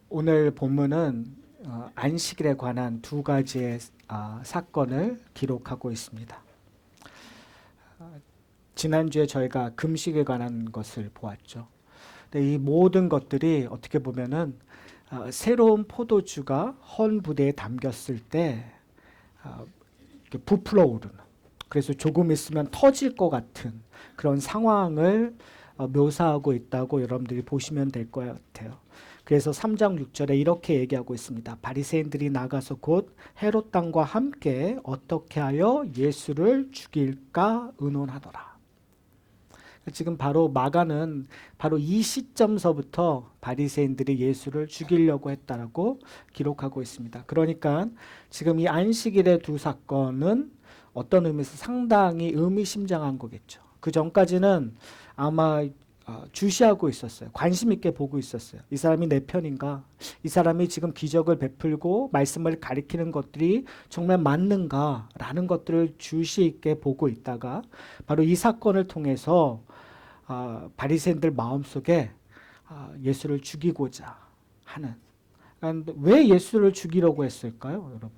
오늘 본문은 안식일에 관한 두 가지의 사건을 기록하고 있습니다. 지난주에 저희가 금식에 관한 것을 보았죠. 근데 이 모든 것들이 어떻게 보면은 새로운 포도주가 헌 부대에 담겼을 때 이렇게 부풀어 오르는, 그래서 조금 있으면 터질 것 같은 그런 상황을 묘사하고 있다고 여러분들이 보시면 될 것 같아요. 그래서 3장 6절에 이렇게 얘기하고 있습니다. 바리새인들이 나가서 곧 헤롯 당과 함께 어떻게 하여 예수를 죽일까 의논하더라. 지금 바로 마가는 바로 이 시점서부터 바리새인들이 예수를 죽이려고 했다라고 기록하고 있습니다. 그러니까 지금 이 안식일의 두 사건은 어떤 의미에서 상당히 의미심장한 거겠죠. 그 전까지는 아마 주시하고 있었어요. 관심 있게 보고 있었어요. 이 사람이 내 편인가? 이 사람이 지금 기적을 베풀고 말씀을 가리키는 것들이 정말 맞는가라는 것들을 주시 있게 보고 있다가 바로 이 사건을 통해서 바리새인들 마음속에 예수를 죽이고자 하는, 그러니까 왜 예수를 죽이려고 했을까요, 여러분?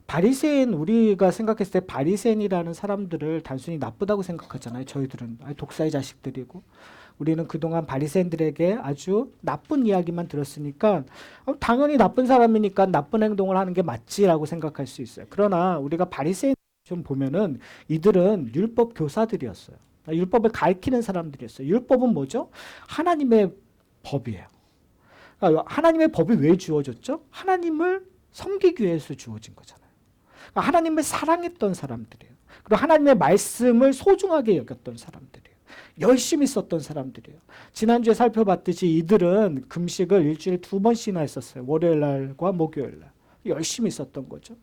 바리새인, 우리가 생각했을 때 바리새인이라는 사람들을 단순히 나쁘다고 생각하잖아요. 저희들은 독사의 자식들이고, 우리는 그동안 바리새인들에게 아주 나쁜 이야기만 들었으니까 당연히 나쁜 사람이니까 나쁜 행동을 하는 게 맞지라고 생각할 수 있어요. 그러나 우리가 바리새인 좀 보면은 이들은 율법 교사들이었어요. 율법을 가르치는 사람들이었어요. 율법은 뭐죠? 하나님의 법이에요. 하나님의 법이 왜 주어졌죠? 하나님을 섬기기 위해서 주어진 거잖아요. 하나님을 사랑했던 사람들이에요. 그리고 하나님의 말씀을 소중하게 여겼던 사람들이에요. 열심히 썼던 사람들이에요. 지난주에 살펴봤듯이 이들은 금식을 일주일에 2번씩이나 했었어요. 월요일날과 목요일날. 열심히 썼던 거죠.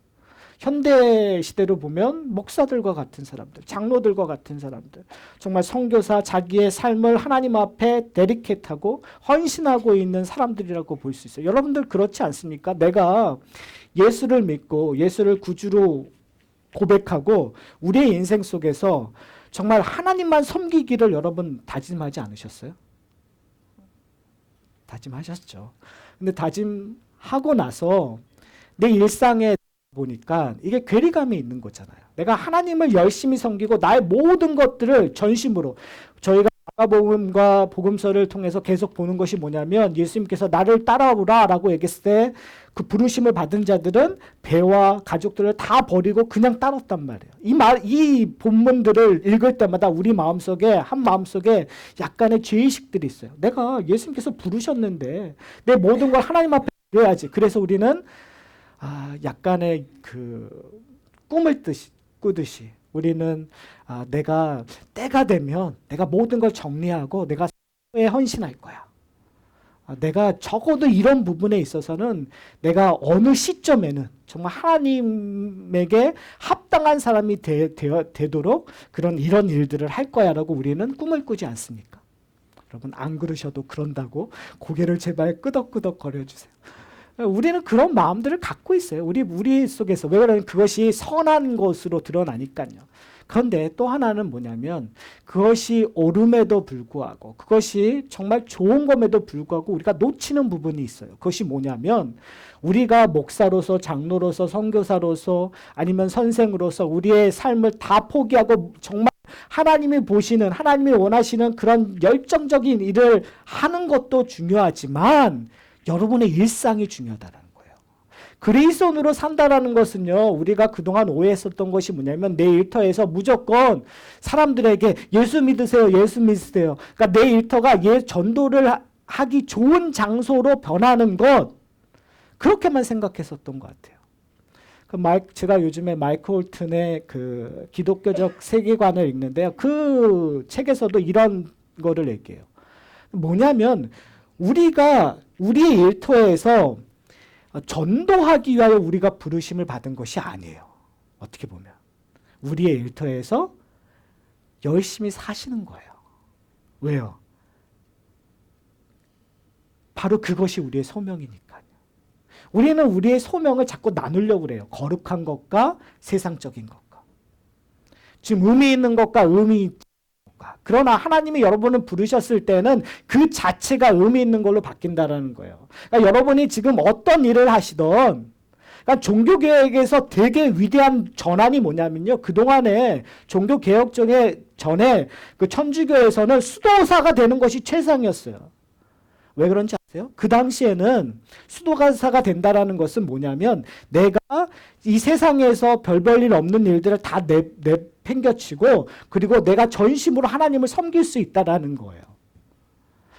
현대 시대로 보면 목사들과 같은 사람들, 장로들과 같은 사람들, 정말 선교사, 자기의 삶을 하나님 앞에 데디케이트하고 헌신하고 있는 사람들이라고 볼 수 있어요. 여러분들 그렇지 않습니까? 내가 예수를 믿고 예수를 구주로 고백하고 우리의 인생 속에서 정말 하나님만 섬기기를 여러분 다짐하지 않으셨어요? 다짐하셨죠. 근데 다짐하고 나서 내 일상에 보니까 이게 괴리감이 있는 거잖아요. 내가 하나님을 열심히 섬기고 나의 모든 것들을 전심으로, 저희가 마가복음과 복음서를 통해서 계속 보는 것이 뭐냐면 예수님께서 나를 따라오라 라고 얘기했을 때 그 부르심을 받은 자들은 배와 가족들을 다 버리고 그냥 따랐단 말이에요. 이 본문들을 읽을 때마다 우리 마음속에, 한 마음속에 약간의 죄의식들이 있어요. 내가 예수님께서 부르셨는데 내 모든 걸 하나님 앞에 드려야지. 그래서 우리는 약간의 그 꿈을 꾸듯이 우리는 내가 때가 되면 내가 모든 걸 정리하고 내가 사회에 헌신할 거야. 내가 적어도 이런 부분에 있어서는 내가 어느 시점에는 정말 하나님에게 합당한 사람이 되도록 이런 일들을 할 거야라고 우리는 꿈을 꾸지 않습니까? 여러분 안 그러셔도 그런다고 고개를 제발 끄덕끄덕 거려주세요. 우리는 그런 마음들을 갖고 있어요. 우리 속에서. 왜 그러냐면 그것이 선한 것으로 드러나니까요. 그런데 또 하나는 뭐냐면 그것이 옳음에도 불구하고 그것이 정말 좋은 것에도 불구하고 우리가 놓치는 부분이 있어요. 그것이 뭐냐면 우리가 목사로서, 장로로서, 선교사로서, 아니면 선생으로서 우리의 삶을 다 포기하고 정말 하나님이 보시는, 하나님이 원하시는 그런 열정적인 일을 하는 것도 중요하지만 여러분의 일상이 중요하다는 거예요. 그리스도인으로 산다라는 것은요, 우리가 그동안 오해했었던 것이 뭐냐면 내 일터에서 무조건 사람들에게 예수 믿으세요, 예수 믿으세요. 그러니까 내 일터가 전도를 하기 좋은 장소로 변하는 것, 그렇게만 생각했었던 것 같아요. 제가 요즘에 마이크 홀튼의 그 기독교적 세계관을 읽는데요. 그 책에서도 이런 거를 얘기해요. 뭐냐면 우리가 우리의 일터에서 전도하기 위하여 우리가 부르심을 받은 것이 아니에요. 어떻게 보면 우리의 일터에서 열심히 사시는 거예요. 왜요? 바로 그것이 우리의 소명이니까요. 우리는 우리의 소명을 자꾸 나누려고 그래요. 거룩한 것과 세상적인 것과. 지금 의미 있는 것과 의미 있지. 건가? 그러나 하나님이 여러분을 부르셨을 때는 그 자체가 의미 있는 걸로 바뀐다라는 거예요. 그러니까 여러분이 지금 어떤 일을 하시던, 그러니까 종교개혁에서 되게 위대한 전환이 뭐냐면요. 그동안에 종교개혁 전에 그 천주교에서는 수도사가 되는 것이 최상이었어요. 왜 그런지 아세요? 그 당시에는 수도가사가 된다라는 것은 뭐냐면 내가 이 세상에서 별 볼 일 없는 일들을 다 내팽겨치고 그리고 내가 전심으로 하나님을 섬길 수 있다라는 거예요.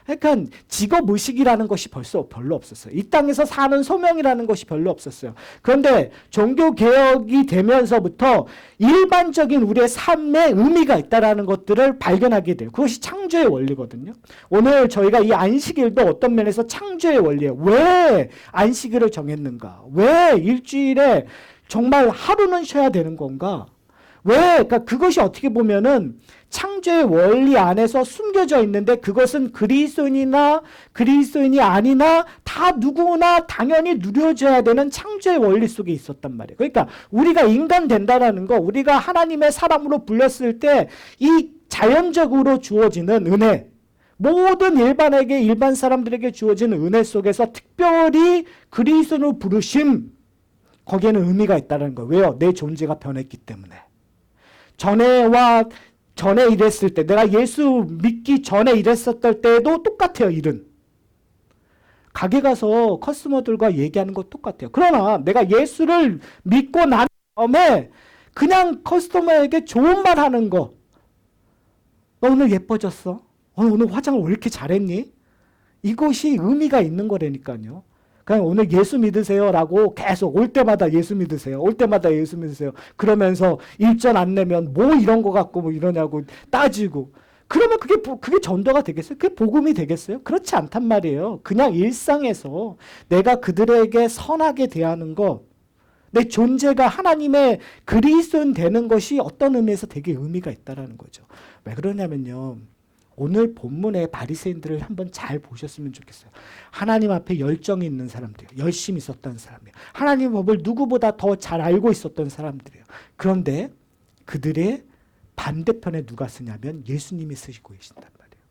그러니까 직업의식이라는 것이 벌써 별로 없었어요. 이 땅에서 사는 소명이라는 것이 별로 없었어요. 그런데 종교개혁이 되면서부터 일반적인 우리의 삶에 의미가 있다는 것들을 발견하게 돼요. 그것이 창조의 원리거든요. 오늘 저희가 이 안식일도 어떤 면에서 창조의 원리예요. 왜 안식일을 정했는가? 왜 일주일에 정말 하루는 쉬어야 되는 건가? 왜? 그러니까 그것이 어떻게 보면은 창조의 원리 안에서 숨겨져 있는데 그것은 그리스도인이나 그리스도인이 아니나 다 누구나 당연히 누려져야 되는 창조의 원리 속에 있었단 말이에요. 그러니까 우리가 인간 된다라는 거, 우리가 하나님의 사람으로 불렸을 때 이 자연적으로 주어지는 은혜, 모든 일반 사람들에게 주어지는 은혜 속에서 특별히 그리스도인으로 부르심, 거기에는 의미가 있다는 거예요. 왜요? 내 존재가 변했기 때문에. 전에 이랬을 때, 내가 예수 믿기 전에 이랬었을 때도 똑같아요, 일은. 가게 가서 커스터머들과 얘기하는 거 똑같아요. 그러나 내가 예수를 믿고 난 다음에 그냥 커스터머에게 좋은 말 하는 거. 너 오늘 예뻐졌어? 오늘 화장을 왜 이렇게 잘했니? 이것이 의미가 있는 거라니까요. 그냥 오늘 예수 믿으세요라고 계속 올 때마다 예수 믿으세요. 올 때마다 예수 믿으세요. 그러면서 일전 안 내면 뭐 이런 거 갖고 뭐 이러냐고 따지고. 그러면 그게 전도가 되겠어요? 그게 복음이 되겠어요? 그렇지 않단 말이에요. 그냥 일상에서 내가 그들에게 선하게 대하는 것, 내 존재가 하나님의 그리스도인 되는 것이 어떤 의미에서 되게 의미가 있다라는 거죠. 왜 그러냐면요. 오늘 본문의 바리새인들을 한번 잘 보셨으면 좋겠어요. 하나님 앞에 열정이 있는 사람들이에요. 열심히 있었던 사람이에요. 하나님 법을 누구보다 더 잘 알고 있었던 사람들이에요. 그런데 그들의 반대편에 누가 쓰냐면 예수님이 쓰시고 계신단 말이에요.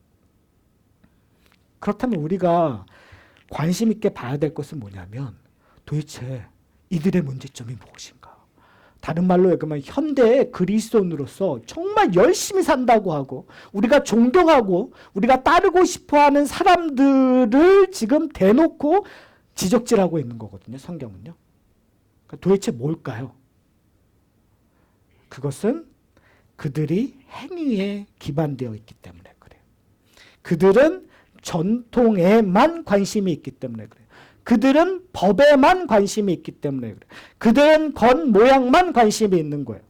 그렇다면 우리가 관심 있게 봐야 될 것은 뭐냐면 도대체 이들의 문제점이 무엇인가? 다른 말로 얘기하면 현대의 그리스도인으로서 정말 열심히 산다고 하고 우리가 존경하고 우리가 따르고 싶어하는 사람들을 지금 대놓고 지적질하고 있는 거거든요. 성경은요. 그러니까 도대체 뭘까요? 그것은 그들이 행위에 기반되어 있기 때문에 그래요. 그들은 전통에만 관심이 있기 때문에 그래요. 그들은 법에만 관심이 있기 때문에 그래요. 그들은 겉모양만 관심이 있는 거예요.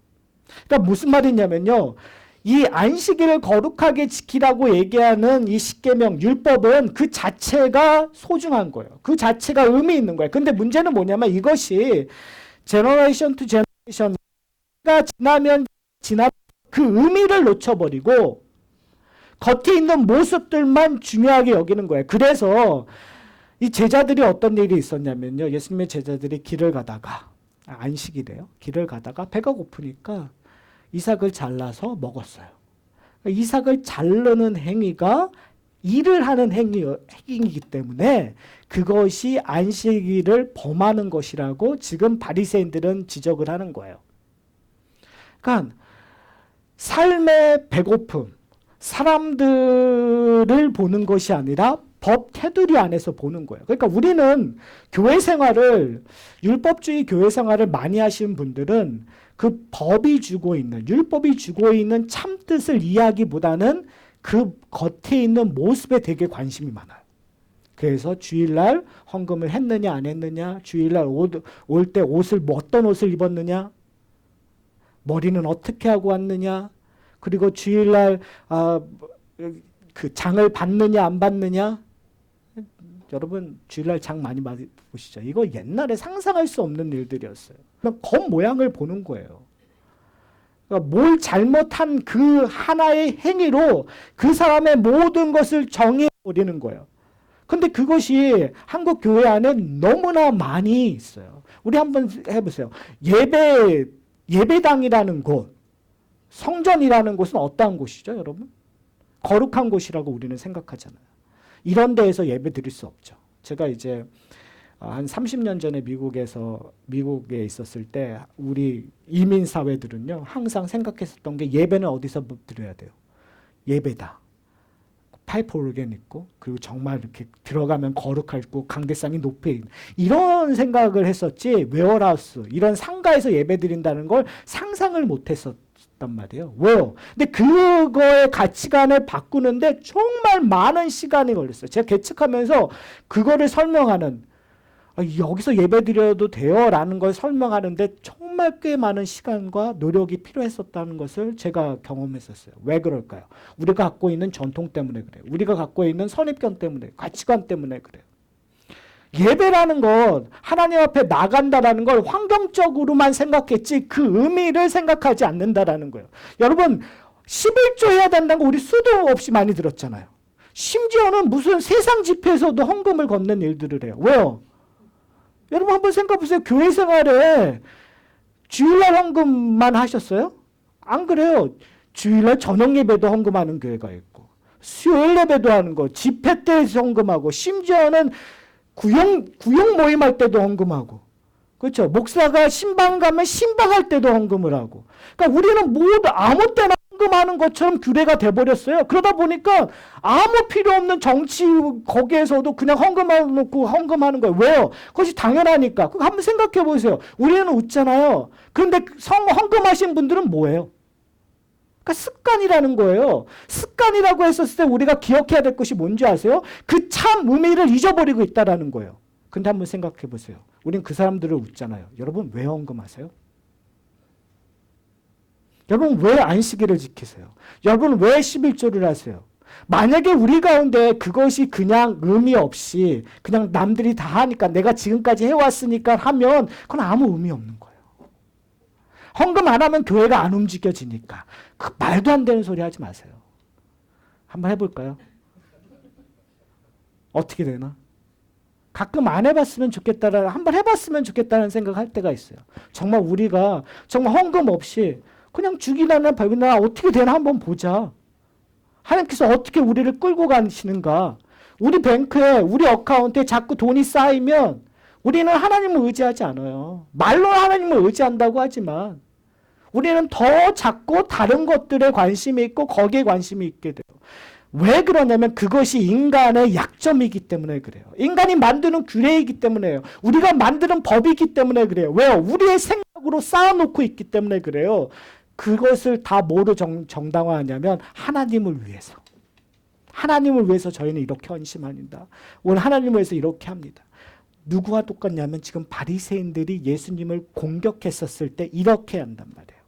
그러니까 무슨 말이냐면요. 이 안식일을 거룩하게 지키라고 얘기하는 이 십계명 율법은 그 자체가 소중한 거예요. 그 자체가 의미 있는 거예요. 근데 문제는 뭐냐면 이것이 제너레이션 투 제너레이션가 지나면 그 의미를 놓쳐버리고 겉에 있는 모습들만 중요하게 여기는 거예요. 그래서 이 제자들이 어떤 일이 있었냐면요. 예수님의 제자들이 길을 가다가 안식이래요. 길을 가다가 배가 고프니까 이삭을 잘라서 먹었어요. 이삭을 자르는 행위가 일을 하는 행위이기 때문에 그것이 안식일을 범하는 것이라고 지금 바리새인들은 지적을 하는 거예요. 그러니까 삶의 배고픔, 사람들을 보는 것이 아니라 법 테두리 안에서 보는 거예요. 그러니까 우리는 교회 생활을, 율법주의 교회 생활을 많이 하시는 분들은 그 법이 주고 있는, 율법이 주고 있는 참뜻을 이해하기보다는 그 겉에 있는 모습에 되게 관심이 많아요. 그래서 주일날 헌금을 했느냐 안 했느냐, 주일날 올 때 옷을 어떤 옷을 입었느냐, 머리는 어떻게 하고 왔느냐, 그리고 주일날 그 장을 받느냐 안 받느냐. 여러분 주일날 장 많이 보시죠. 이거 옛날에 상상할 수 없는 일들이었어요. 그냥 겉모양을 보는 거예요. 그러니까 뭘 잘못한 그 하나의 행위로 그 사람의 모든 것을 정의해버리는 거예요. 근데 그것이 한국 교회 안에 너무나 많이 있어요. 우리 한번 해보세요. 예배당이라는 곳, 성전이라는 곳은 어떠한 곳이죠, 여러분? 거룩한 곳이라고 우리는 생각하잖아요. 이런 데에서 예배 드릴 수 없죠. 제가 이제 한 30년 전에 미국에 있었을 때 우리 이민 사회들은요 항상 생각했었던 게 예배는 어디서 드려야 돼요? 예배다. 파이프 오르겐 있고 그리고 정말 이렇게 들어가면 거룩하고 강대상이 높이 이런 생각을 했었지 웨어하우스 이런 상가에서 예배 드린다는 걸 상상을 못했었단 말이에요. 왜요? 근데 그거의 가치관을 바꾸는데 정말 많은 시간이 걸렸어요. 제가 개척하면서 그거를 설명하는 여기서 예배 드려도 돼요 라는 걸 설명하는데 정말 꽤 많은 시간과 노력이 필요했었다는 것을 제가 경험했었어요. 왜 그럴까요? 우리가 갖고 있는 전통 때문에 그래요. 우리가 갖고 있는 선입견 때문에 가치관 때문에 그래요. 예배라는 건 하나님 앞에 나간다라는 걸 환경적으로만 생각했지 그 의미를 생각하지 않는다라는 거예요. 여러분 11조 해야 된다는 거 우리 수도 없이 많이 들었잖아요. 심지어는 무슨 세상 집회에서도 헌금을 걷는 일들을 해요. 왜요? 여러분 한번 생각해 보세요. 교회 생활에 주일날 헌금만 하셨어요? 안 그래요. 주일날 저녁 예배도 헌금하는 교회가 있고 수요일 예배도 하는 거 집회 때 헌금하고 심지어는 구역 모임할 때도 헌금하고 그렇죠. 목사가 신방 가면 신방할 때도 헌금을 하고 그러니까 우리는 모두 아무 때나 헌금하는 것처럼 규례가 돼버렸어요. 그러다 보니까 아무 필요 없는 정치 거기에서도 그냥 헌금해놓고 헌금하는 거예요. 왜요? 그것이 당연하니까. 그거 한번 생각해 보세요. 우리는 웃잖아요. 그런데 헌금하신 분들은 뭐예요? 그러니까 습관이라는 거예요. 습관이라고 했었을 때 우리가 기억해야 될 것이 뭔지 아세요? 그 참 의미를 잊어버리고 있다는 거예요. 근데 한번 생각해 보세요. 우린 그 사람들을 웃잖아요. 여러분 왜 헌금하세요? 여러분 왜 안식일을 지키세요? 여러분 왜 11조를 하세요? 만약에 우리 가운데 그것이 그냥 의미 없이 그냥 남들이 다 하니까 내가 지금까지 해왔으니까 하면 그건 아무 의미 없는 거예요. 헌금 안 하면 교회가 안 움직여지니까. 그 말도 안 되는 소리 하지 마세요. 한번 해볼까요? 어떻게 되나? 가끔 안 해봤으면 좋겠다라는 한번 해봤으면 좋겠다는 생각할 때가 있어요. 정말 우리가 정말 헌금 없이 그냥 죽이나 벌이나 어떻게 되나 한번 보자. 하나님께서 어떻게 우리를 끌고 가시는가. 우리 뱅크에 우리 어카운트에 자꾸 돈이 쌓이면 우리는 하나님을 의지하지 않아요. 말로 하나님을 의지한다고 하지만 우리는 더 자꾸 다른 것들에 관심이 있고 거기에 관심이 있게 돼요. 왜 그러냐면 그것이 인간의 약점이기 때문에 그래요. 인간이 만드는 규례이기 때문에요. 우리가 만드는 법이기 때문에 그래요. 왜요? 우리의 생각으로 쌓아놓고 있기 때문에 그래요. 그것을 다 뭐로 정당화하냐면 하나님을 위해서. 하나님을 위해서 저희는 이렇게 헌신합니다. 오늘 하나님을 위해서 이렇게 합니다. 누구와 똑같냐면 지금 바리새인들이 예수님을 공격했었을 때 이렇게 한단 말이에요.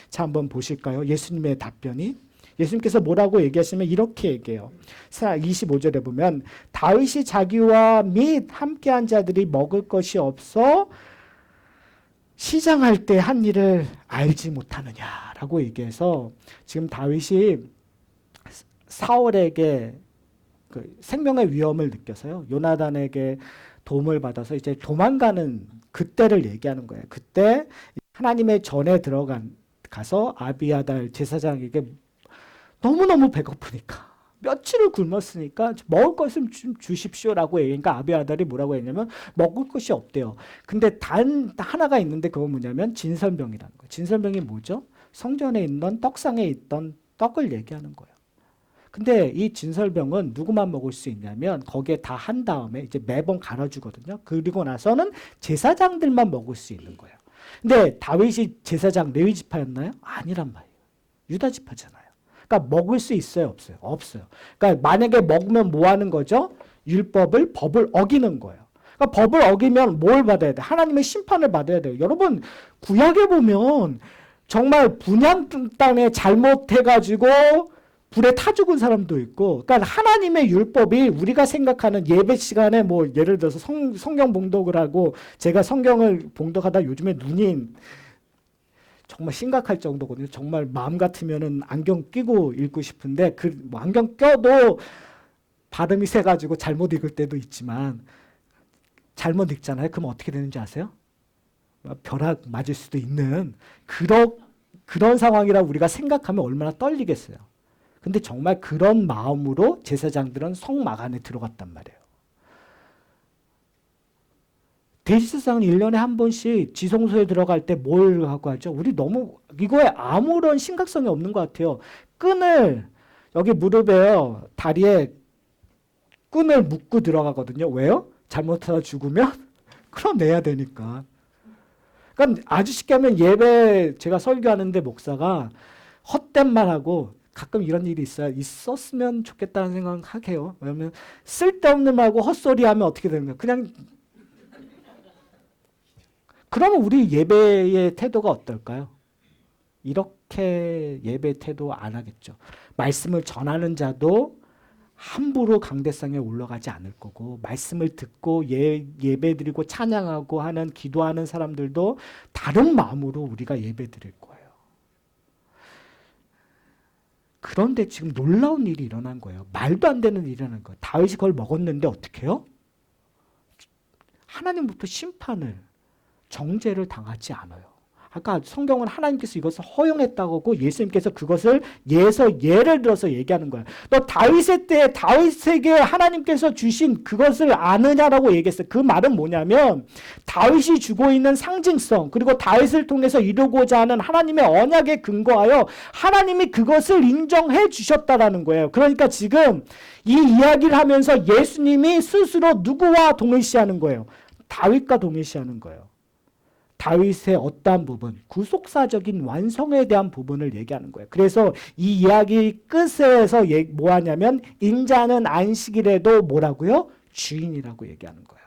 자, 한번 보실까요? 예수님의 답변이. 예수님께서 뭐라고 얘기하시면 이렇게 얘기해요. 25절에 보면 다윗이 자기와 및 함께한 자들이 먹을 것이 없어 시장할 때 한 일을 알지 못하느냐라고 얘기해서 지금 다윗이 사울에게 그 생명의 위험을 느껴서요. 요나단에게 도움을 받아서 이제 도망가는 그때를 얘기하는 거예요. 그때 하나님의 전에 가서 아비아달 제사장에게 너무너무 배고프니까 며칠을 굶었으니까 먹을 것을 좀 주십시오라고 얘기하니까 아비아달이 뭐라고 했냐면 먹을 것이 없대요. 근데 단 하나가 있는데 그건 뭐냐면 진설병이라는 거예요. 진설병이 뭐죠? 성전에 있는 떡상에 있던 떡을 얘기하는 거예요. 근데 이 진설병은 누구만 먹을 수 있냐면 거기에 다 한 다음에 이제 매번 갈아주거든요. 그리고 나서는 제사장들만 먹을 수 있는 거예요. 근데 다윗이 제사장 레위 지파였나요? 아니란 말이에요. 유다 지파잖아요. 그러니까 먹을 수 있어요, 없어요? 없어요. 그러니까 만약에 먹으면 뭐 하는 거죠? 법을 어기는 거예요. 그러니까 법을 어기면 뭘 받아야 돼? 하나님의 심판을 받아야 돼요. 여러분 구약에 보면 정말 분향 땅에 잘못해가지고 불에 타 죽은 사람도 있고, 그러니까 하나님의 율법이 우리가 생각하는 예배 시간에 뭐 예를 들어서 성경 봉독을 하고 제가 성경을 봉독하다 요즘에 눈이 정말 심각할 정도거든요. 정말 마음 같으면은 안경 끼고 읽고 싶은데 뭐 안경 껴도 발음이 세가지고 잘못 읽을 때도 있지만 잘못 읽잖아요. 그럼 어떻게 되는지 아세요? 벼락 맞을 수도 있는 그런 상황이라 우리가 생각하면 얼마나 떨리겠어요. 근데 정말 그런 마음으로 제사장들은 성막 안에 들어갔단 말이에요. 대제사장은 1년에 한 번씩 지성소에 들어갈 때 뭘 하고 하죠? 우리 너무 이거에 아무런 심각성이 없는 것 같아요. 끈을 여기 무릎에요, 다리에 끈을 묶고 들어가거든요. 왜요? 잘못하다 죽으면 끌어내야 되니까. 그러니까 아주 쉽게 하면 예배 제가 설교하는데 목사가 헛된 말하고 가끔 이런 일이 있었으면 좋겠다는 생각해요. 왜냐하면 쓸데없는 말하고 헛소리하면 어떻게 되는 거예요? 그냥 그러면 우리 예배의 태도가 어떨까요? 이렇게 예배 태도 안 하겠죠. 말씀을 전하는 자도 함부로 강대상에 올라가지 않을 거고, 말씀을 듣고 예배 드리고 찬양하고 하는 기도하는 사람들도 다른 마음으로 우리가 예배 드릴 거예요. 그런데 지금 놀라운 일이 일어난 거예요. 말도 안 되는 일이 일어난 거예요. 다윗이 그걸 먹었는데 어떻게 해요? 하나님부터 심판을, 정죄를 당하지 않아요. 아까 성경은 하나님께서 이것을 허용했다고 하고 예수님께서 그것을 예를 들어서 얘기하는 거예요. 너 다윗의 때에 다윗에게 하나님께서 주신 그것을 아느냐라고 얘기했어요. 그 말은 뭐냐면 다윗이 주고 있는 상징성, 그리고 다윗을 통해서 이루고자 하는 하나님의 언약에 근거하여 하나님이 그것을 인정해 주셨다라는 거예요. 그러니까 지금 이 이야기를 하면서 예수님이 스스로 누구와 동일시하는 거예요? 다윗과 동일시하는 거예요. 다윗의 어떠한 부분, 구속사적인 완성에 대한 부분을 얘기하는 거예요. 그래서 이 이야기 끝에서 뭐 하냐면 인자는 안식일에도 뭐라고요? 주인이라고 얘기하는 거예요.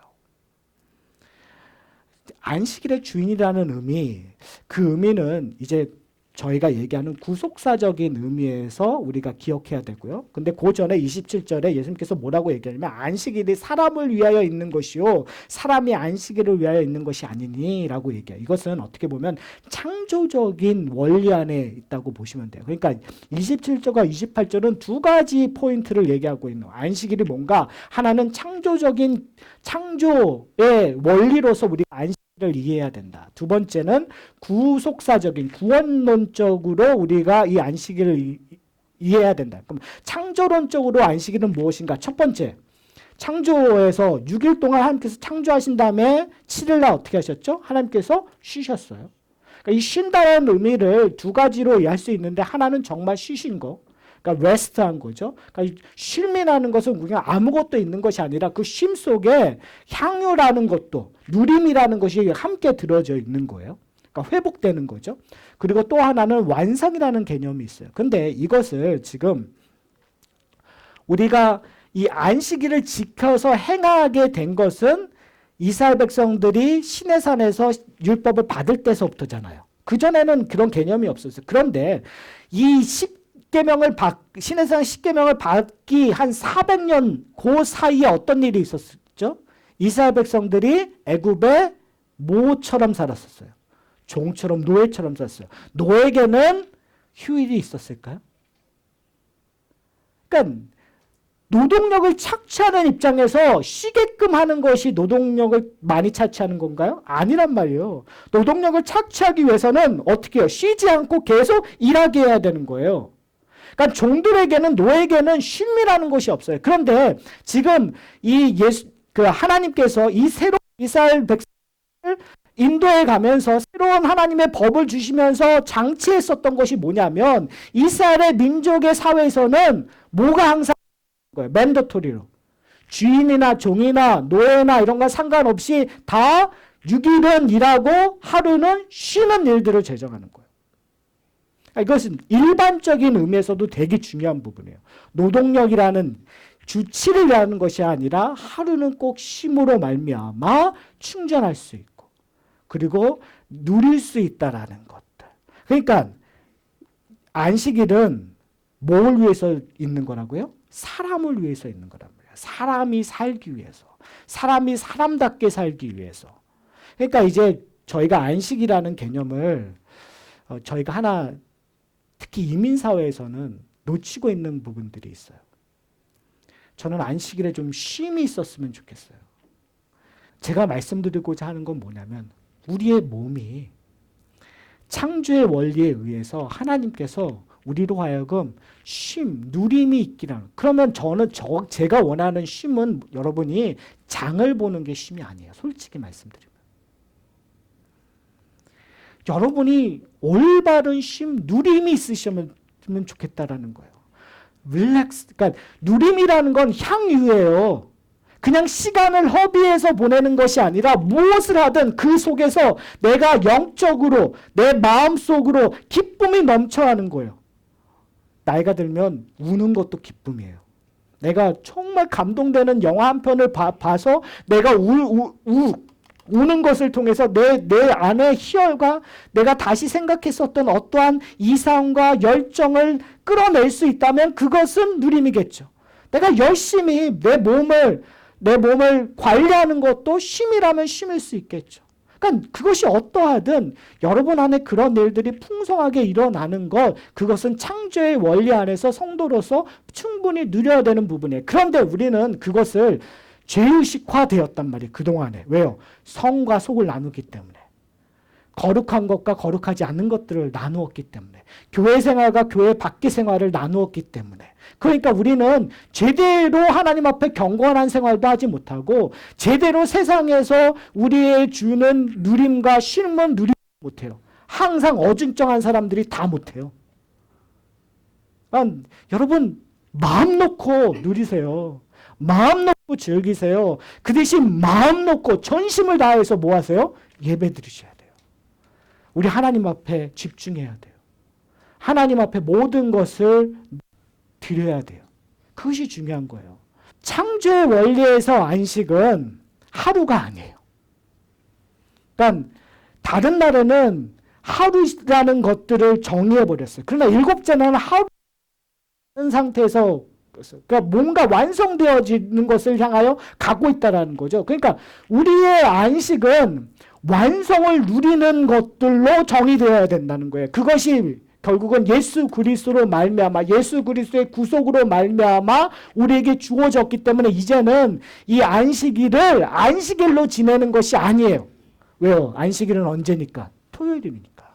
안식일의 주인이라는 의미, 그 의미는 이제 저희가 얘기하는 구속사적인 의미에서 우리가 기억해야 되고요. 근데 그 전에 27절에 예수님께서 뭐라고 얘기하냐면 안식일이 사람을 위하여 있는 것이요 사람이 안식일을 위하여 있는 것이 아니니 라고 얘기해요. 이것은 어떻게 보면 창조적인 원리 안에 있다고 보시면 돼요. 그러니까 27절과 28절은 두 가지 포인트를 얘기하고 있는 거예요. 안식일이 뭔가, 하나는 창조적인 창조의 원리로서 우리가 안식일을 이해해야 된다. 두 번째는 구속사적인 구원론적으로 우리가 이 안식일을 이해해야 된다. 그럼 창조론적으로 안식일은 무엇인가? 첫 번째, 창조에서 6일 동안 하나님께서 창조하신 다음에 7일날 어떻게 하셨죠? 하나님께서 쉬셨어요. 그러니까 이 쉰다는 의미를 두 가지로 이해할 수 있는데, 하나는 정말 쉬신 거, 그러니까 레스트한 거죠. 그러니까 쉼이라는 것은 그냥 아무것도 있는 것이 아니라 그 쉼 속에 향유라는 것도, 누림이라는 것이 함께 들어져 있는 거예요. 그러니까 회복되는 거죠. 그리고 또 하나는 완성이라는 개념이 있어요. 근데 이것을 지금 우리가 이 안식일을 지켜서 행하게 된 것은 이스라엘 백성들이 시내산에서 율법을 받을 때서부터잖아요. 그전에는 그런 개념이 없었어요. 그런데 이 시내산 10계명을 받기 한 400년 그 사이에 어떤 일이 있었죠? 이스라엘 백성들이 애굽의 모처럼 살았었어요. 종처럼, 노예처럼 살았어요. 노예에게는 휴일이 있었을까요? 그러니까 노동력을 착취하는 입장에서 쉬게끔 하는 것이 노동력을 많이 착취하는 건가요? 아니란 말이에요. 노동력을 착취하기 위해서는 어떻게 해요? 쉬지 않고 계속 일하게 해야 되는 거예요. 그러니까 종들에게는, 노예에게는 쉼이라는 것이 없어요. 그런데 지금 하나님께서 이 새로운 이스라엘 백성을 인도에 가면서 새로운 하나님의 법을 주시면서 장치했었던 것이 뭐냐면, 이스라엘의 민족의 사회에서는 뭐가 항상 거예요? 맨더토리로. 주인이나 종이나 노예나 이런 거 상관없이 다 6일은 일하고 하루는 쉬는 일들을 제정하는 거예요. 이것은 일반적인 의미에서도 되게 중요한 부분이에요. 노동력이라는 주 7일이라는 것이 아니라 하루는 꼭 쉼으로 말미암아 충전할 수 있고, 그리고 누릴 수 있다라는 것들. 그러니까 안식일은 뭘 위해서 있는 거라고요? 사람을 위해서 있는 거란 말이에요. 사람이 살기 위해서. 사람이 사람답게 살기 위해서. 그러니까 이제 저희가 안식이라는 개념을 저희가 하나, 특히 이민사회에서는 놓치고 있는 부분들이 있어요. 저는 안식일에 좀 쉼이 있었으면 좋겠어요. 제가 말씀드리고자 하는 건 뭐냐면, 우리의 몸이 창조의 원리에 의해서 하나님께서 우리로 하여금 쉼, 누림이 있기라는. 그러면 제가 원하는 쉼은 여러분이 장을 보는 게 쉼이 아니에요. 솔직히 말씀드리면. 여러분이 올바른 쉼, 누림이 있으시면 좋겠다라는 거예요. 릴렉스, 그러니까 누림이라는 건 향유예요. 그냥 시간을 허비해서 보내는 것이 아니라 무엇을 하든 그 속에서 내가 영적으로 내 마음속으로 기쁨이 넘쳐나는 거예요. 나이가 들면 우는 것도 기쁨이에요. 내가 정말 감동되는 영화 한 편을 봐서 내가 우는 것을 통해서 내 안의 희열과 내가 다시 생각했었던 어떠한 이상과 열정을 끌어낼 수 있다면 그것은 누림이겠죠. 내가 열심히 내 몸을 관리하는 것도 쉼이라면 쉼일 수 있겠죠. 그러니까 그것이 어떠하든 여러분 안에 그런 일들이 풍성하게 일어나는 것, 그것은 창조의 원리 안에서 성도로서 충분히 누려야 되는 부분이에요. 그런데 우리는 그것을 죄의식화되었단 말이에요. 그동안에. 왜요? 성과 속을 나누기 때문에. 거룩한 것과 거룩하지 않은 것들을 나누었기 때문에. 교회 생활과 교회 밖의 생활을 나누었기 때문에. 그러니까 우리는 제대로 하나님 앞에 경건한 생활도 하지 못하고 제대로 세상에서 우리의 주는 누림과 쉼은 누리지 못해요. 항상 어중쩡한 사람들이 다 못해요. 그러니까 여러분 마음 놓고 누리세요. 마음 놓고 즐기세요. 그 대신 마음 놓고 전심을 다해서 뭐 하세요? 예배 드리셔야 돼요. 우리 하나님 앞에 집중해야 돼요. 하나님 앞에 모든 것을 드려야 돼요. 그것이 중요한 거예요. 창조의 원리에서 안식은 하루가 아니에요. 그러니까 다른 나라는 하루라는 것들을 정의해버렸어요. 그러나 일곱째는 하루 상태에서 그러니까 뭔가 완성되어지는 것을 향하여 가고 있다는 거죠. 그러니까 우리의 안식은 완성을 누리는 것들로 정의되어야 된다는 거예요. 그것이 결국은 예수 그리스도로 말미암아 예수 그리스도의 구속으로 말미암아 우리에게 주어졌기 때문에 이제는 이 안식일을 안식일로 지내는 것이 아니에요. 왜요? 안식일은 언제니까? 토요일이니까.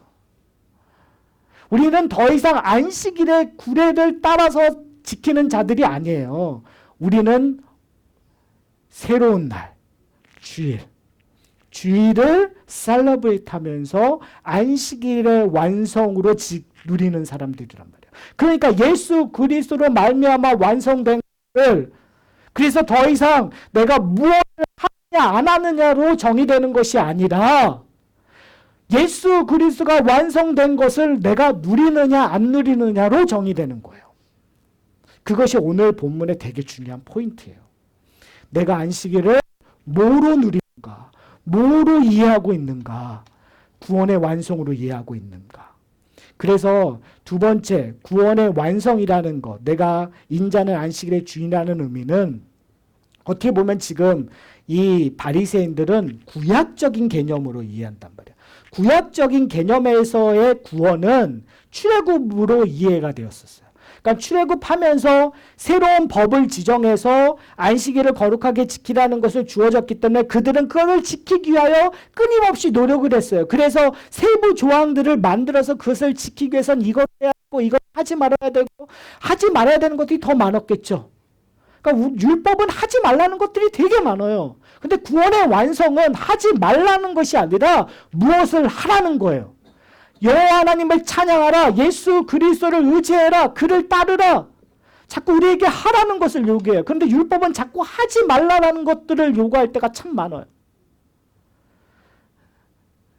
우리는 더 이상 안식일의 규례를 따라서 지키는 자들이 아니에요. 우리는 새로운 날, 주일을 셀러브레이트 하면서 안식일의 완성으로 누리는 사람들이란 말이에요. 그러니까 예수 그리스도로 말미암아 완성된 것을 그래서 더 이상 내가 무엇을 하느냐 안 하느냐로 정의되는 것이 아니라 예수 그리스도가 완성된 것을 내가 누리느냐 안 누리느냐로 정의되는 거예요. 그것이 오늘 본문의 되게 중요한 포인트예요. 내가 안식일을 뭐로 누리는가? 뭐로 이해하고 있는가? 구원의 완성으로 이해하고 있는가? 그래서 두 번째, 구원의 완성이라는 것, 내가 인자는 안식일의 주인이라는 의미는 어떻게 보면 지금 이 바리새인들은 구약적인 개념으로 이해한단 말이에요. 구약적인 개념에서의 구원은 출애굽으로 이해가 되었었어요. 그러니까 출애굽하면서 새로운 법을 지정해서 안식일을 거룩하게 지키라는 것을 주어졌기 때문에 그들은 그것을 지키기 위하여 끊임없이 노력을 했어요. 그래서 세부 조항들을 만들어서 그것을 지키기 위해서는 이것 해야 하고 이것 하지 말아야 되고 하지 말아야 되는 것들이 더 많았겠죠. 그러니까 율법은 하지 말라는 것들이 되게 많아요. 근데 구원의 완성은 하지 말라는 것이 아니라 무엇을 하라는 거예요. 여호와 하나님을 찬양하라. 예수 그리스도를 의지해라. 그를 따르라. 자꾸 우리에게 하라는 것을 요구해요. 그런데 율법은 자꾸 하지 말라는 것들을 요구할 때가 참 많아요.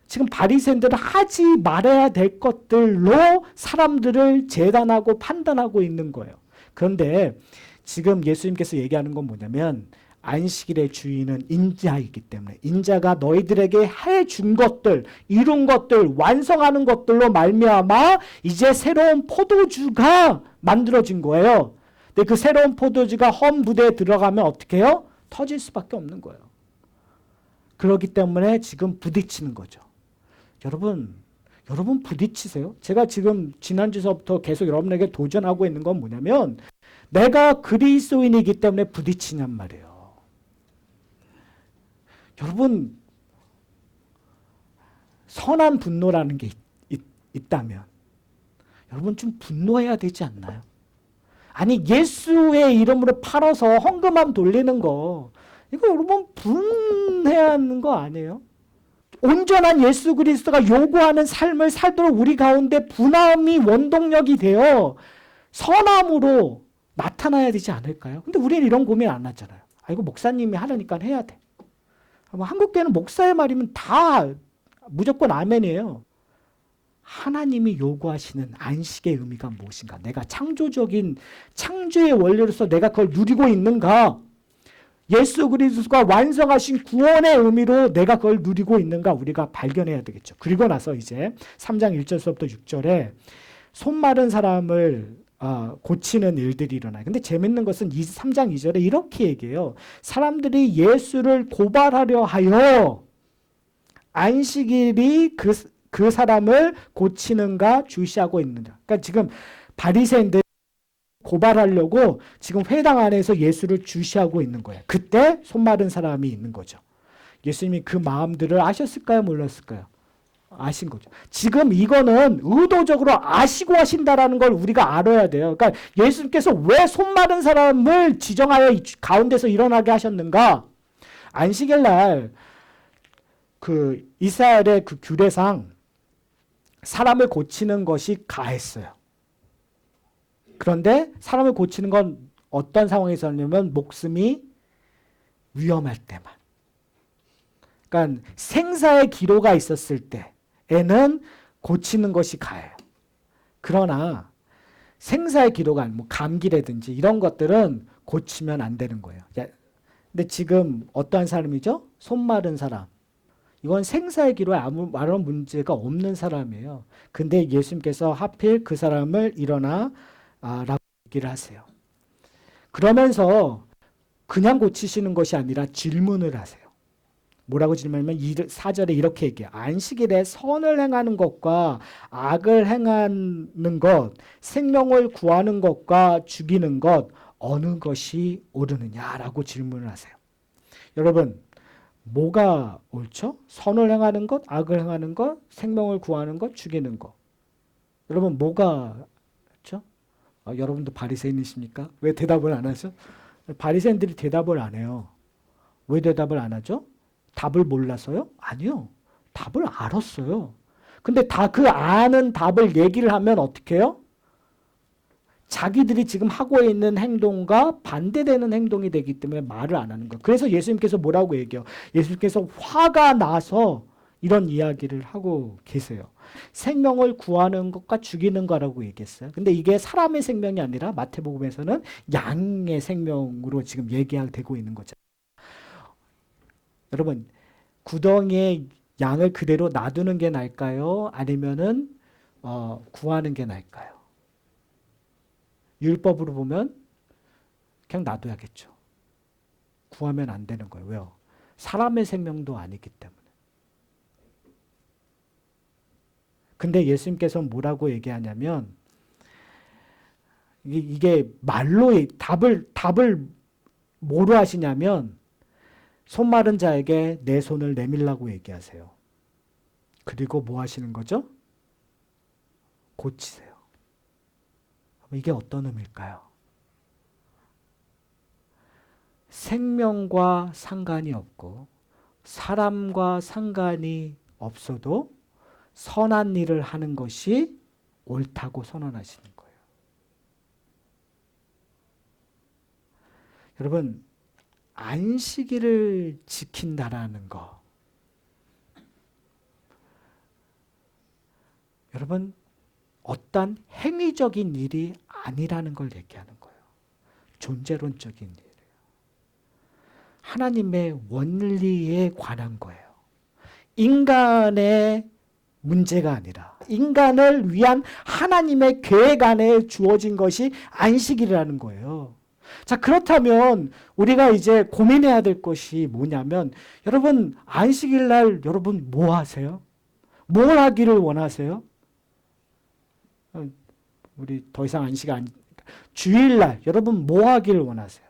지금 바리새인들은 하지 말아야 될 것들로 사람들을 재단하고 판단하고 있는 거예요. 그런데 지금 예수님께서 얘기하는 건 뭐냐면 안식일의 주인은 인자이기 때문에 인자가 너희들에게 해준 것들, 이룬 것들, 완성하는 것들로 말미암아 이제 새로운 포도주가 만들어진 거예요. 근데 그 새로운 포도주가 헌 부대에 들어가면 어떻게 해요? 터질 수밖에 없는 거예요. 그렇기 때문에 지금 부딪히는 거죠. 여러분 부딪히세요? 제가 지금 지난주서부터 계속 여러분에게 도전하고 있는 건 뭐냐면 내가 그리스도인이기 때문에 부딪히냔 말이에요. 여러분 선한 분노라는 게 있다면 여러분 좀 분노해야 되지 않나요? 아니 예수의 이름으로 팔아서 헌금함 돌리는 거 이거 여러분 분해야 하는 거 아니에요? 온전한 예수 그리스도가 요구하는 삶을 살도록 우리 가운데 분함이 원동력이 되어 선함으로 나타나야 되지 않을까요? 근데 우리는 이런 고민 안 하잖아요. 아, 이거 목사님이 하라니까 해야 돼. 한국교회는 목사의 말이면 다 무조건 아멘이에요. 하나님이 요구하시는 안식의 의미가 무엇인가? 내가 창조적인 창조의 원리로서 내가 그걸 누리고 있는가? 예수 그리스도가 완성하신 구원의 의미로 내가 그걸 누리고 있는가 우리가 발견해야 되겠죠. 그리고 나서 이제 3장 1절서부터 6절에 손 마른 사람을 고치는 일들이 일어나요. 근데 재밌는 것은 3장 2절에 이렇게 얘기해요. 사람들이 예수를 고발하려 하여 안식일이 그 사람을 고치는가 주시하고 있느냐. 그러니까 지금 바리새인들 고발하려고 지금 회당 안에서 예수를 주시하고 있는 거예요. 그때 손 마른 사람이 있는 거죠. 예수님이 그 마음들을 아셨을까요? 몰랐을까요? 아신 거죠. 지금 이거는 의도적으로 아시고 하신다라는 걸 우리가 알아야 돼요. 그러니까 예수님께서 왜 손 마른 사람을 지정하여 가운데서 일어나게 하셨는가? 안식일 날 그 이스라엘의 그 규례상 사람을 고치는 것이 가했어요. 그런데 사람을 고치는 건 어떤 상황에서냐면 목숨이 위험할 때만. 그러니까 생사의 기로가 있었을 때에는 고치는 것이 가해요. 그러나 생사의 기로가 아니고 감기라든지 이런 것들은 고치면 안 되는 거예요. 근데 지금 어떠한 사람이죠? 손 마른 사람. 이건 생사의 기로에 아무런 문제가 없는 사람이에요. 근데 예수님께서 하필 그 사람을 일어나 라고 얘기를 하세요. 그러면서 그냥 고치시는 것이 아니라 질문을 하세요. 뭐라고 질문하면 4절에 이렇게 얘기해요. 안식일에 선을 행하는 것과 악을 행하는 것, 생명을 구하는 것과 죽이는 것 어느 것이 옳으느냐라고 질문을 하세요. 여러분 뭐가 옳죠? 선을 행하는 것, 악을 행하는 것, 생명을 구하는 것, 죽이는 것. 여러분 뭐가 옳죠? 여러분도 바리새인이십니까? 왜 대답을 안 하죠? 바리새인들이 대답을 안 해요. 왜 대답을 안 하죠? 답을 몰라서요? 아니요. 답을 알았어요. 근데 다 그 아는 답을 얘기를 하면 어떻게 해요? 자기들이 지금 하고 있는 행동과 반대되는 행동이 되기 때문에 말을 안 하는 거예요. 그래서 예수님께서 뭐라고 얘기해요? 예수님께서 화가 나서 이런 이야기를 하고 계세요. 생명을 구하는 것과 죽이는 거라고 얘기했어요. 근데 이게 사람의 생명이 아니라 마태복음에서는 양의 생명으로 지금 얘기되고 있는 거죠. 여러분, 구덩이에 양을 그대로 놔두는 게 나을까요? 아니면은 구하는 게 나을까요? 율법으로 보면 그냥 놔둬야겠죠. 구하면 안 되는 거예요. 왜요? 사람의 생명도 아니기 때문에. 근데 예수님께서는 뭐라고 얘기하냐면 이게 말로 답을 뭐로 하시냐면 손 마른 자에게 내 손을 내밀라고 얘기하세요. 그리고 뭐 하시는 거죠? 고치세요. 이게 어떤 의미일까요? 생명과 상관이 없고 사람과 상관이 없어도 선한 일을 하는 것이 옳다고 선언하시는 거예요. 여러분, 안식일을 지킨다라는 거. 여러분, 어떤 행위적인 일이 아니라는 걸 얘기하는 거예요. 존재론적인 일이에요. 하나님의 원리에 관한 거예요. 인간의 문제가 아니라 인간을 위한 하나님의 계획 안에 주어진 것이 안식일이라는 거예요. 자, 그렇다면 우리가 이제 고민해야 될 것이 뭐냐면 여러분 안식일 날 여러분 뭐 하세요? 뭘 하기를 원하세요? 우리 더 이상 안식 안 주일날 여러분 뭐 하기를 원하세요?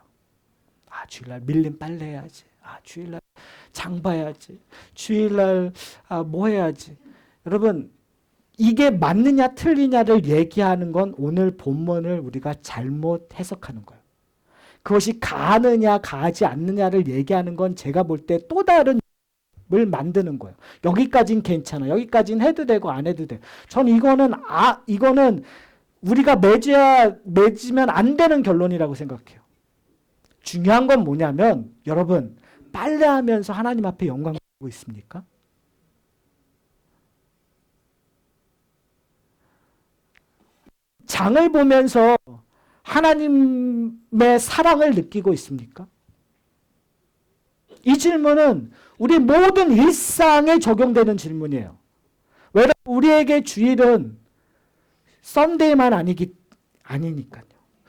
주일날 밀린 빨래 해야지. 주일날 장 봐야지. 주일날 뭐 해야지. 여러분 이게 맞느냐 틀리냐를 얘기하는 건 오늘 본문을 우리가 잘못 해석하는 거예요. 그것이 가느냐 가지 않느냐를 얘기하는 건 제가 볼 때 또 다른 을 만드는 거예요. 여기까진 괜찮아. 여기까진 해도 되고 안 해도 돼. 전 이거는 우리가 맺으면 안 되는 결론이라고 생각해요. 중요한 건 뭐냐면 여러분 빨래하면서 하나님 앞에 영광 받고 있습니까? 장을 보면서 하나님의 사랑을 느끼고 있습니까? 이 질문은 우리 모든 일상에 적용되는 질문이에요. 왜냐하면 우리에게 주일은 썬데이만 아니니까요.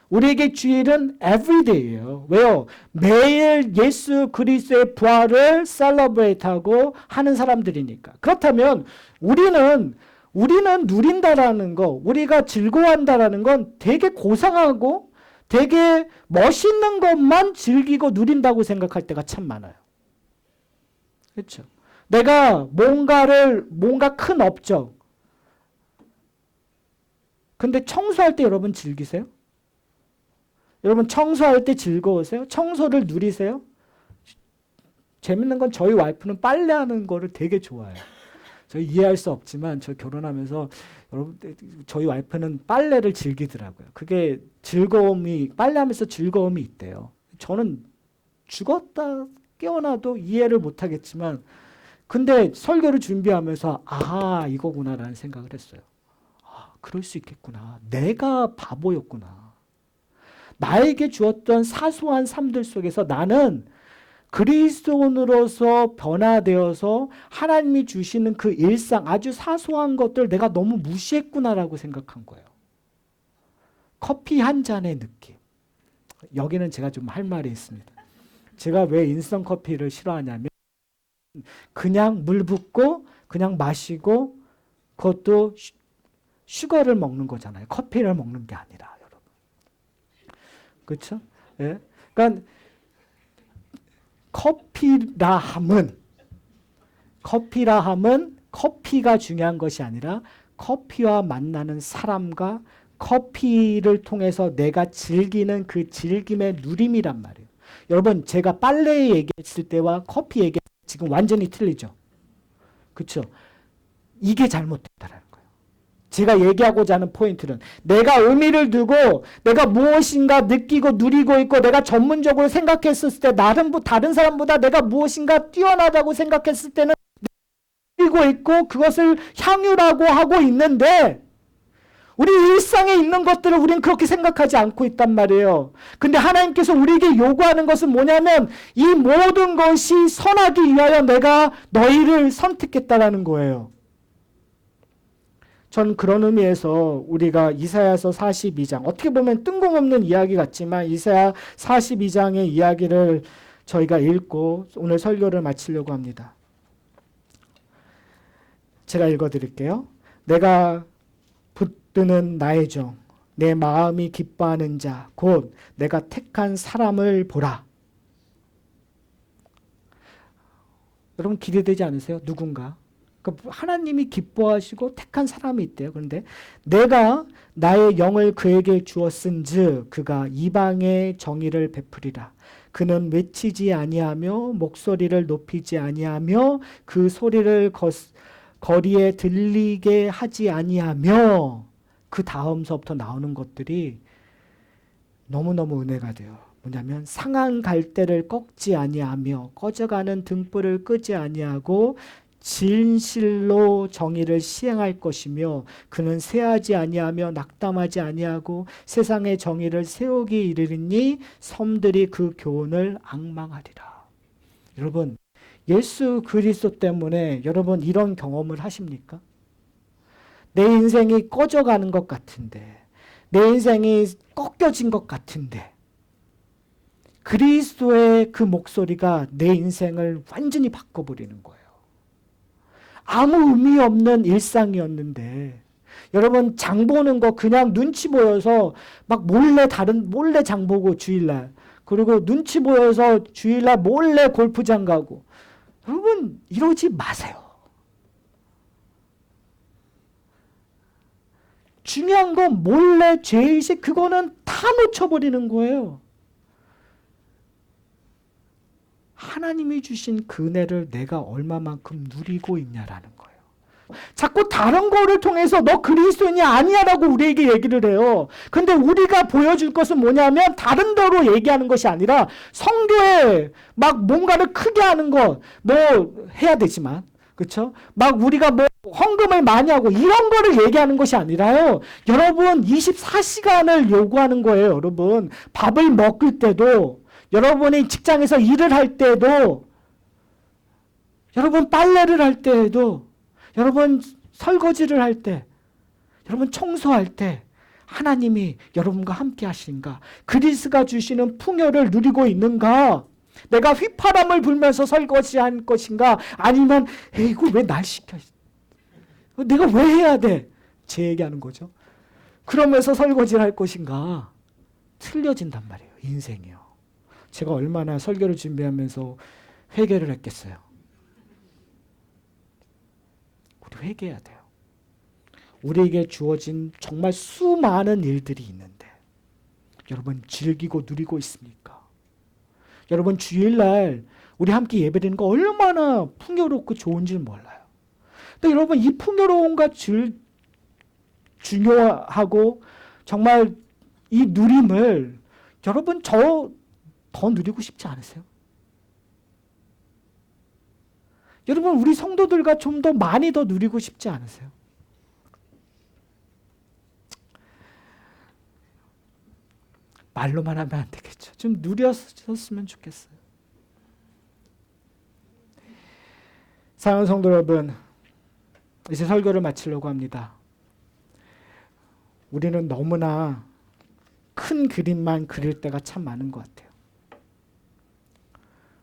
우리에게 주일은 everyday예요. 왜요? 매일 예수 그리스도의 부활을 셀러브레이트하고 하는 사람들이니까. 그렇다면 우리는 누린다라는 거, 우리가 즐거워한다라는 건 되게 고상하고 되게 멋있는 것만 즐기고 누린다고 생각할 때가 참 많아요. 그렇죠? 내가 뭔가 큰 업적. 근데 청소할 때 여러분 즐기세요? 여러분 청소할 때 즐거우세요? 청소를 누리세요? 재밌는 건 저희 와이프는 빨래하는 거를 되게 좋아해요. 저희 이해할 수 없지만 저 결혼하면서 여러분 저희 와이프는 빨래를 즐기더라고요. 그게 빨래하면서 즐거움이 있대요. 저는 죽었다 깨어나도 이해를 못하겠지만 근데 설교를 준비하면서 이거구나라는 생각을 했어요. 그럴 수 있겠구나. 내가 바보였구나. 나에게 주었던 사소한 삶들 속에서 나는 그리스도인으로서 변화되어서 하나님이 주시는 그 일상 아주 사소한 것들 내가 너무 무시했구나라고 생각한 거예요. 커피 한 잔의 느낌. 여기는 제가 좀 할 말이 있습니다. 제가 왜 인스턴트 커피를 싫어하냐면 그냥 물 붓고 그냥 마시고 그것도 슈거를 먹는 거잖아요. 커피를 먹는 게 아니라 여러분. 그렇죠? 예. 그러니까 커피라 함은 커피가 중요한 것이 아니라 커피와 만나는 사람과 커피를 통해서 내가 즐기는 그 즐김의 누림이란 말이에요. 여러분 제가 빨래 얘기했을 때와 커피 얘기 지금 완전히 틀리죠. 그렇죠? 이게 잘못됐다라는 거예요. 제가 얘기하고자 하는 포인트는 내가 의미를 두고 내가 무엇인가 느끼고 누리고 있고 내가 전문적으로 생각했을 때 다른 사람보다 내가 무엇인가 뛰어나다고 생각했을 때는 누리고 있고 그것을 향유라고 하고 있는데 우리 일상에 있는 것들을 우리는 그렇게 생각하지 않고 있단 말이에요. 근데 하나님께서 우리에게 요구하는 것은 뭐냐면 이 모든 것이 선하기 위하여 내가 너희를 선택했다라는 거예요. 전 그런 의미에서 우리가 이사야서 42장 어떻게 보면 뜬금없는 이야기 같지만 이사야 42장의 이야기를 저희가 읽고 오늘 설교를 마치려고 합니다. 제가 읽어드릴게요. 내가 붙드는 나의 종, 내 마음이 기뻐하는 자, 곧 내가 택한 사람을 보라. 여러분 기대되지 않으세요? 누군가? 그러니까 하나님이 기뻐하시고 택한 사람이 있대요. 그런데 내가 나의 영을 그에게 주었은즉 그가 이방의 정의를 베풀이라. 그는 외치지 아니하며 목소리를 높이지 아니하며 그 소리를 거리에 들리게 하지 아니하며 그 다음서부터 나오는 것들이 너무너무 은혜가 돼요. 뭐냐면 상한 갈대를 꺾지 아니하며 꺼져가는 등불을 끄지 아니하고 진실로 정의를 시행할 것이며 그는 쇠하지 아니하며 낙담하지 아니하고 세상의 정의를 세우기 이르리니 섬들이 그 교훈을 앙망하리라. 여러분 예수 그리스도 때문에 여러분 이런 경험을 하십니까? 내 인생이 꺼져가는 것 같은데 내 인생이 꺾여진 것 같은데 그리스도의 그 목소리가 내 인생을 완전히 바꿔버리는 거예요. 아무 의미 없는 일상이었는데 여러분 장 보는 거 그냥 눈치 보여서 막 몰래 장 보고 주일날 그리고 눈치 보여서 주일날 몰래 골프장 가고 여러분 이러지 마세요. 중요한 건 몰래 죄의식 그거는 다 놓쳐버리는 거예요. 하나님이 주신 그 은혜를 내가 얼마만큼 누리고 있냐라는 거예요. 자꾸 다른 거를 통해서 너 그리스도인이 아니야라고 우리에게 얘기를 해요. 근데 우리가 보여줄 것은 뭐냐면 다른 데로 얘기하는 것이 아니라 성교에 막 뭔가를 크게 하는 것, 뭐 해야 되지만, 그렇죠? 막 우리가 뭐 헌금을 많이 하고 이런 거를 얘기하는 것이 아니라요. 여러분 24시간을 요구하는 거예요. 여러분 밥을 먹을 때도, 여러분이 직장에서 일을 할 때도, 여러분 빨래를 할 때에도, 여러분 설거지를 할 때, 여러분 청소할 때 하나님이 여러분과 함께 하시는가? 그리스가 주시는 풍요를 누리고 있는가? 내가 휘파람을 불면서 설거지할 것인가? 아니면 이거 왜 날 시켜? 내가 왜 해야 돼? 제 얘기하는 거죠. 그러면서 설거지를 할 것인가? 틀려진단 말이에요. 인생이요. 제가 얼마나 설교를 준비하면서 회개를 했겠어요. 우리 회개해야 돼요. 우리에게 주어진 정말 수많은 일들이 있는데 여러분 즐기고 누리고 있습니까? 여러분 주일날 우리 함께 예배드리는 거 얼마나 풍요롭고 좋은지 몰라요. 근데 여러분 이 풍요로움과 중요하고 정말 이 누림을 여러분 저 더 누리고 싶지 않으세요? 여러분 우리 성도들과 좀 더 많이 더 누리고 싶지 않으세요? 말로만 하면 안 되겠죠. 좀 누렸었으면 좋겠어요. 사랑하는 성도 여러분, 이제 설교를 마치려고 합니다. 우리는 너무나 큰 그림만 그릴 때가 참 많은 것 같아요.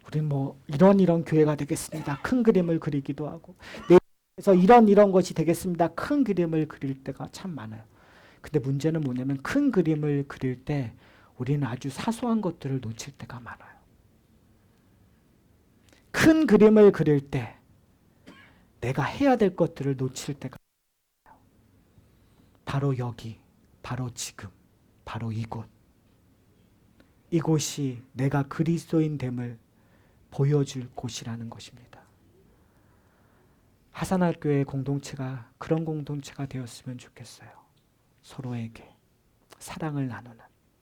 우리는 뭐 이런 교회가 되겠습니다. 큰 그림을 그리기도 하고 그래서 이런 것이 되겠습니다. 큰 그림을 그릴 때가 참 많아요. 근데 문제는 뭐냐면 큰 그림을 그릴 때 우리는 아주 사소한 것들을 놓칠 때가 많아요. 큰 그림을 그릴 때 내가 해야 될 것들을 놓칠 때가 많아요. 바로 여기, 바로 지금, 바로 이곳. 이곳이 내가 그리스도인됨을 보여줄 곳이라는 것입니다. 하산할교회 공동체가 그런 공동체가 되었으면 좋겠어요. 서로에게 사랑을 나누는.